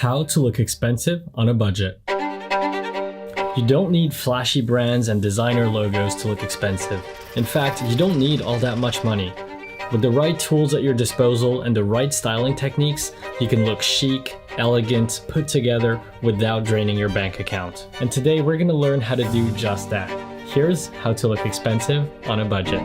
How to look expensive on a budget. You don't need flashy brands and designer logos to look expensive. In fact, you don't need all that much money. With the right tools at your disposal and the right styling techniques, you can look chic, elegant, put together without draining your bank account. And today we're going to learn how to do just that. Here's how to look expensive on a budget.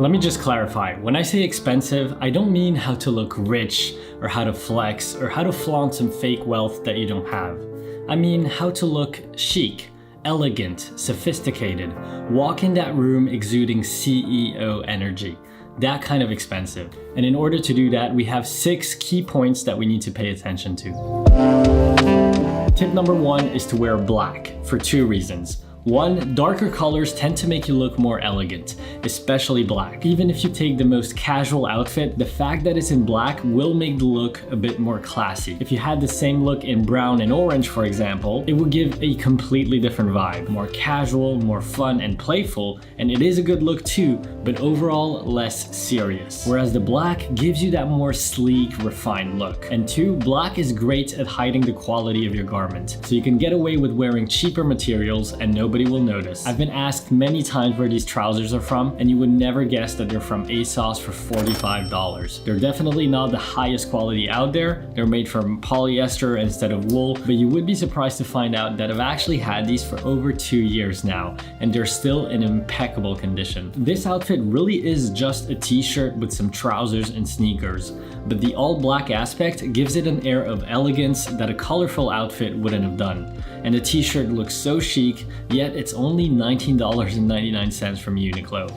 Let me just clarify. When I say expensive, I don't mean how to look rich or how to flex or how to flaunt some fake wealth that you don't have. I mean how to look chic, elegant, sophisticated, walk in that room exuding CEO energy. That kind of expensive. And in order to do that, we have 6 key points that we need to pay attention to. Tip number 1 is to wear black for 2 reasons. 1, darker colors tend to make you look more elegant, especially black. Even if you take the most casual outfit, the fact that it's in black will make the look a bit more classy. If you had the same look in brown and orange, for example, it would give a completely different vibe. More casual, more fun and playful, and it is a good look too, but overall less serious. Whereas the black gives you that more sleek, refined look. And 2, black is great at hiding the quality of your garment, so you can get away with wearing cheaper materials and nobody will notice. I've been asked many times where these trousers are from, and you would never guess that they're from ASOS for $45. They're definitely not the highest quality out there. They're made from polyester instead of wool, but you would be surprised to find out that I've actually had these for over 2 years now, and they're still in impeccable condition. This outfit really is just a t-shirt with some trousers and sneakers, but the all black aspect gives it an air of elegance that a colorful outfit wouldn't have done. And the t-shirt looks so chic, yet it's only $19.99 from Uniqlo.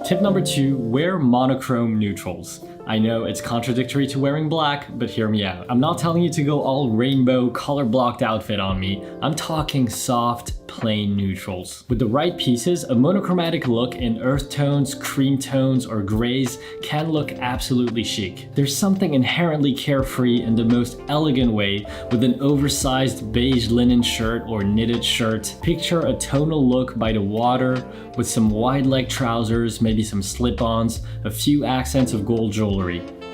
Tip number 2, wear monochrome neutrals. I know it's contradictory to wearing black, but hear me out. I'm not telling you to go all rainbow, color-blocked outfit on me. I'm talking soft, plain neutrals. With the right pieces, a monochromatic look in earth tones, cream tones, or grays can look absolutely chic. There's something inherently carefree in the most elegant way with an oversized beige linen shirt or knitted shirt. Picture a tonal look by the water with some wide leg trousers, maybe some slip-ons, a few accents of gold jewelry.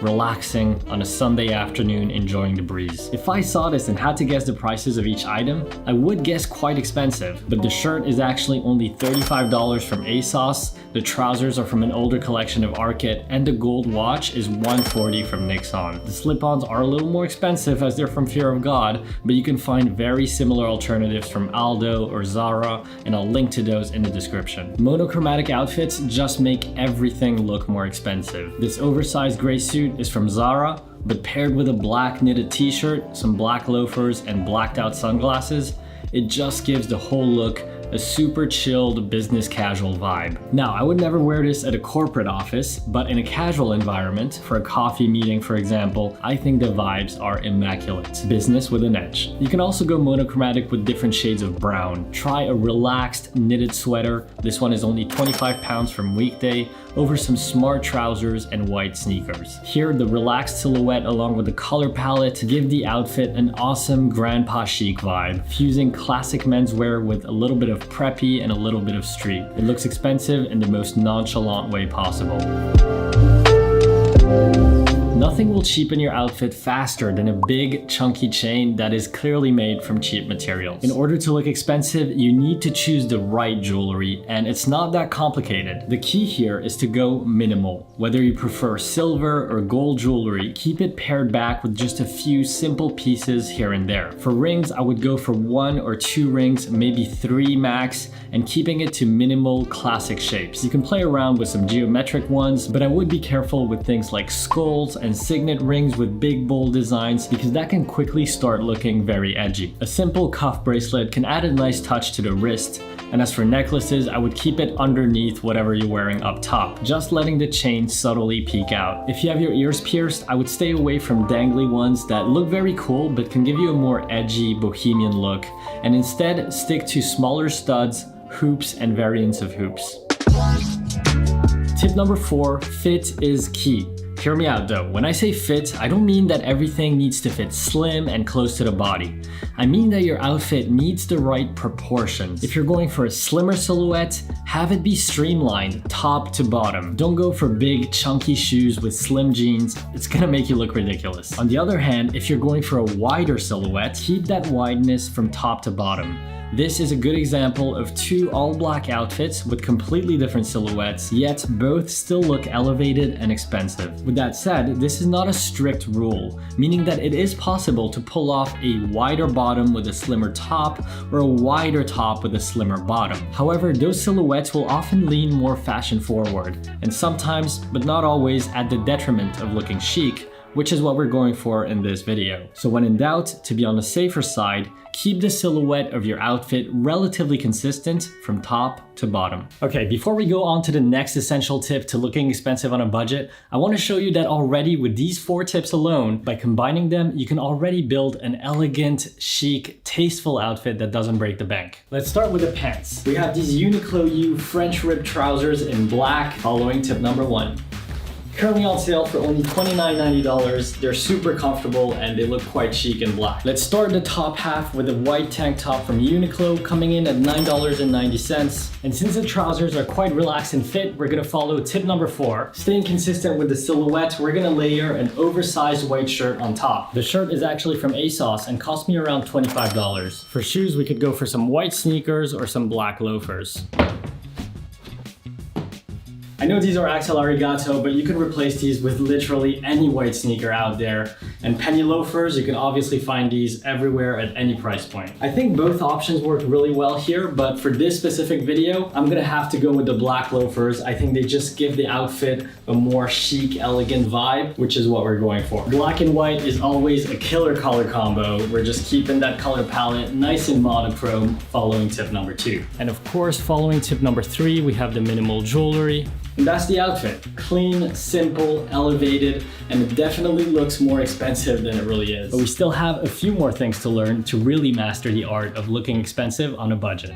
Relaxing on a Sunday afternoon, enjoying the breeze. If I saw this and had to guess the prices of each item, I would guess quite expensive, but the shirt is actually only $35 from ASOS, the trousers are from an older collection of Arket, and the gold watch is $140 from Nixon. The slip-ons are a little more expensive as they're from Fear of God, but you can find very similar alternatives from Aldo or Zara, and I'll link to those in the description. Monochromatic outfits just make everything look more expensive. This oversized gray suit is from Zara, but paired with a black knitted t-shirt, some black loafers, and blacked out sunglasses, it just gives the whole look a super chilled business casual vibe. Now, I would never wear this at a corporate office, but in a casual environment, for a coffee meeting for example, I think the vibes are immaculate. Business with an edge. You can also go monochromatic with different shades of brown. Try a relaxed knitted sweater. This one is only 25 pounds from Weekday, over some smart trousers and white sneakers. Here, the relaxed silhouette along with the color palette give the outfit an awesome grandpa chic vibe, fusing classic menswear with a little bit of preppy and a little bit of street. It looks expensive in the most nonchalant way possible. Nothing will cheapen your outfit faster than a big, chunky chain that is clearly made from cheap materials. In order to look expensive, you need to choose the right jewelry, and it's not that complicated. The key here is to go minimal. Whether you prefer silver or gold jewelry, keep it pared back with just a few simple pieces here and there. For rings, I would go for 1 or 2 rings, maybe 3 max, and keeping it to minimal, classic shapes. You can play around with some geometric ones, but I would be careful with things like skulls and signet rings with big bold designs because that can quickly start looking very edgy. A simple cuff bracelet can add a nice touch to the wrist, and as for necklaces, I would keep it underneath whatever you're wearing up top, just letting the chain subtly peek out. If you have your ears pierced, I would stay away from dangly ones that look very cool but can give you a more edgy bohemian look, and instead stick to smaller studs, hoops, and variants of hoops. Tip number 4, fit is key. Hear me out though, when I say fit, I don't mean that everything needs to fit slim and close to the body. I mean that your outfit needs the right proportions. If you're going for a slimmer silhouette, have it be streamlined top to bottom. Don't go for big chunky shoes with slim jeans, it's gonna make you look ridiculous. On the other hand, if you're going for a wider silhouette, keep that wideness from top to bottom. This is a good example of two all-black outfits with completely different silhouettes, yet both still look elevated and expensive. With that said, this is not a strict rule, meaning that it is possible to pull off a wider bottom with a slimmer top or a wider top with a slimmer bottom. However, those silhouettes will often lean more fashion-forward, and sometimes, but not always, at the detriment of looking chic, which is what we're going for in this video. So when in doubt, to be on the safer side, keep the silhouette of your outfit relatively consistent from top to bottom. Okay, before we go on to the next essential tip to looking expensive on a budget, I want to show you that already with these 4 tips alone, by combining them, you can already build an elegant, chic, tasteful outfit that doesn't break the bank. Let's start with the pants. We have these Uniqlo U French rib trousers in black, following tip number 1. Currently on sale for only $29.90. They're super comfortable and they look quite chic in black. Let's start the top half with a white tank top from Uniqlo, coming in at $9.90. And since the trousers are quite relaxed and fit, we're gonna follow tip number 4. Staying consistent with the silhouette, we're gonna layer an oversized white shirt on top. The shirt is actually from ASOS and cost me around $25. For shoes, we could go for some white sneakers or some black loafers. I know these are Axel Arigato, but you can replace these with literally any white sneaker out there. And penny loafers, you can obviously find these everywhere at any price point. I think both options work really well here, but for this specific video, I'm gonna have to go with the black loafers. I think they just give the outfit a more chic, elegant vibe, which is what we're going for. Black and white is always a killer color combo. We're just keeping that color palette nice and monochrome, following tip number 2. And of course, following tip number 3, we have the minimal jewelry. And that's the outfit. Clean, simple, elevated, and it definitely looks more expensive than it really is. But we still have a few more things to learn to really master the art of looking expensive on a budget.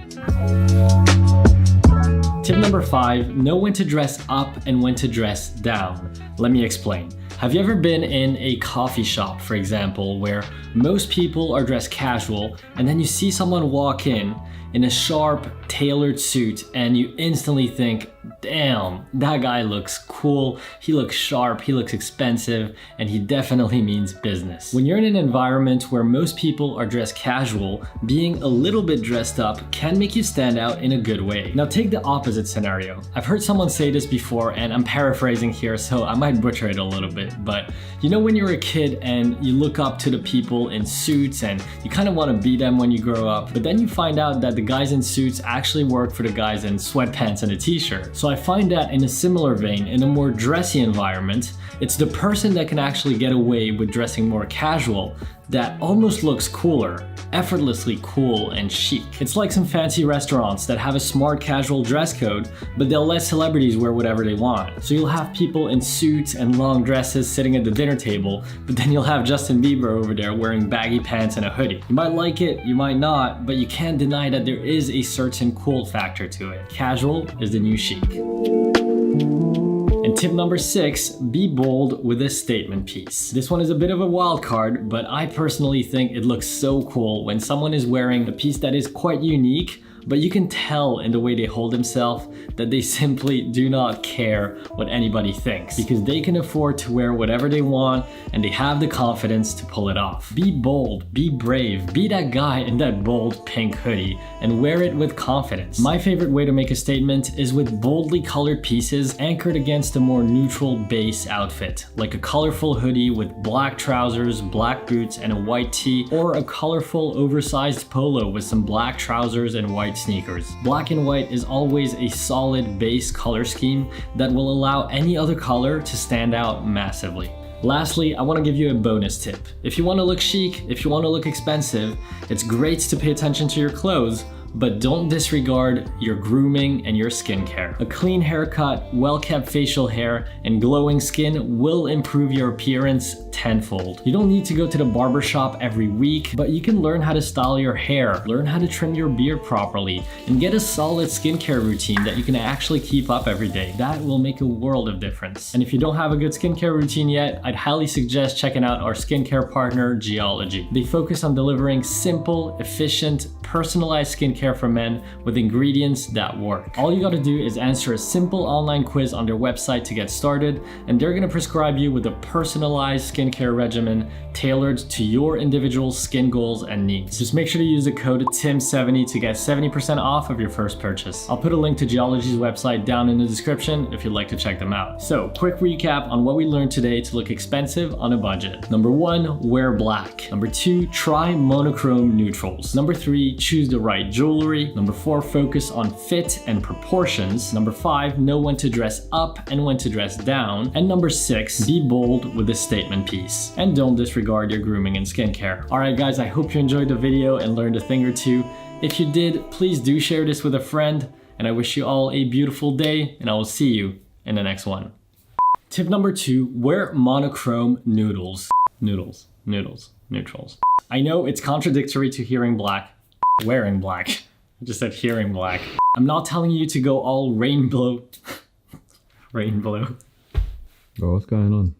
Tip number 5, know when to dress up and when to dress down. Let me explain. Have you ever been in a coffee shop, for example, where most people are dressed casual, and then you see someone walk in a sharp, tailored suit, and you instantly think, damn, that guy looks cool, he looks sharp, he looks expensive, and he definitely means business. When you're in an environment where most people are dressed casual, being a little bit dressed up can make you stand out in a good way. Now take the opposite scenario. I've heard someone say this before, and I'm paraphrasing here, so I might butcher it a little bit, but you know when you're a kid and you look up to the people in suits and you kind of want to be them when you grow up, but then you find out that the guys in suits actually work for the guys in sweatpants and a t-shirt. So I find that in a similar vein, in a more dressy environment, it's the person that can actually get away with dressing more casual that almost looks cooler, effortlessly cool and chic. It's like some fancy restaurants that have a smart casual dress code, but they'll let celebrities wear whatever they want. So you'll have people in suits and long dresses sitting at the dinner table, but then you'll have Justin Bieber over there wearing baggy pants and a hoodie. You might like it, you might not, but you can't deny that there is a certain cool factor to it. Casual is the new chic. And tip number 6, be bold with a statement piece. This one is a bit of a wild card, but I personally think it looks so cool when someone is wearing a piece that is quite unique, but you can tell in the way they hold themselves that they simply do not care what anybody thinks, because they can afford to wear whatever they want and they have the confidence to pull it off. Be bold, be brave, be that guy in that bold pink hoodie and wear it with confidence. My favorite way to make a statement is with boldly colored pieces anchored against a more neutral base outfit, like a colorful hoodie with black trousers, black boots, and a white tee, or a colorful oversized polo with some black trousers and white sneakers. Black and white is always a solid base color scheme that will allow any other color to stand out massively. Lastly, I want to give you a bonus tip. If you want to look chic, if you want to look expensive, it's great to pay attention to your clothes, but don't disregard your grooming and your skincare. A clean haircut, well-kept facial hair, and glowing skin will improve your appearance tenfold. You don't need to go to the barbershop every week, but you can learn how to style your hair, learn how to trim your beard properly, and get a solid skincare routine that you can actually keep up every day. That will make a world of difference. And if you don't have a good skincare routine yet, I'd highly suggest checking out our skincare partner, Geology. They focus on delivering simple, efficient, personalized skincare for men with ingredients that work. All you gotta do is answer a simple online quiz on their website to get started, and they're gonna prescribe you with a personalized skincare regimen tailored to your individual skin goals and needs. Just make sure to use the code TIM70 to get 70% off of your first purchase. I'll put a link to Geology's website down in the description if you'd like to check them out. So, quick recap on what we learned today to look expensive on a budget. Number 1, wear black. Number 2, try monochrome neutrals. Number 3, choose the right jewelry. Number 4, focus on fit and proportions. Number 5, know when to dress up and when to dress down. And number 6, be bold with a statement piece. And don't disregard your grooming and skincare. Alright guys, I hope you enjoyed the video and learned a thing or two. If you did, please do share this with a friend, and I wish you all a beautiful day, and I will see you in the next one. Tip number 2, wear monochrome neutrals. Neutrals. I know it's contradictory to wearing black. I just said hearing black. I'm not telling you to go all rainbow. Bro, what's going on?